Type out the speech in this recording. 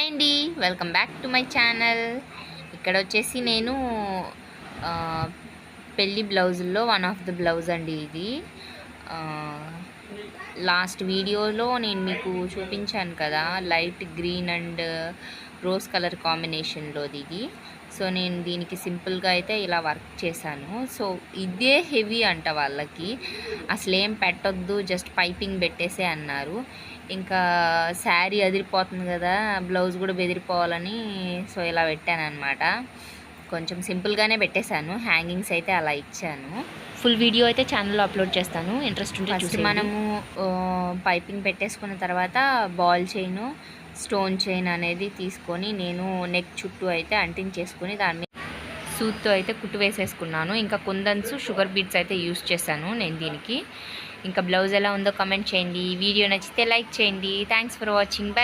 Hi అండి, welcome back to my channel. ఇక్కడ వచ్చేసి నేను పెళ్ళి బ్లౌజుల్లో వన్ ఆఫ్ ద బ్లౌజ్ అండి ఇది. లాస్ట్ వీడియోలో నేను మీకు చూపించాను కదా, light green and rose colour కాంబినేషన్లోది ఇది. సో నేను దీనికి సింపుల్గా అయితే ఇలా వర్క్ చేశాను. సో ఇదే హెవీ అంట వాళ్ళకి, అసలు ఏం పెట్టొద్దు, జస్ట్ పైపింగ్ పెట్టేసే అన్నారు. ఇంకా శారీ అదిరిపోతుంది కదా, బ్లౌజ్ కూడా బెదిరిపోవాలని సో ఇలా పెట్టాను అనమాట. కొంచెం సింపుల్గానే పెట్టేశాను, హ్యాంగింగ్స్ అయితే అలా ఇచ్చాను. ఫుల్ వీడియో అయితే ఛానల్లో అప్లోడ్ చేస్తాను, ఇంట్రెస్ట్ ఉంటే ఫస్ట్ మనము పైపింగ్ పెట్టేసుకున్న తర్వాత బాల్ చైన్, స్టోన్ చైన్ అనేది తీసుకొని నేను నెక్ చుట్టూ అయితే అంటించేసుకొని దాని మీద సూత్తో అయితే కుట్టు వేసేసుకున్నాను. ఇంకా కుందన్స్, షుగర్ బీడ్స్ అయితే యూస్ చేశాను నేను దీనికి. ఇంకా బ్లౌజ్ ఎలా ఉందో కమెంట్ చేయండి, వీడియో నచ్చితే లైక్ చేయండి. Thanks for watching.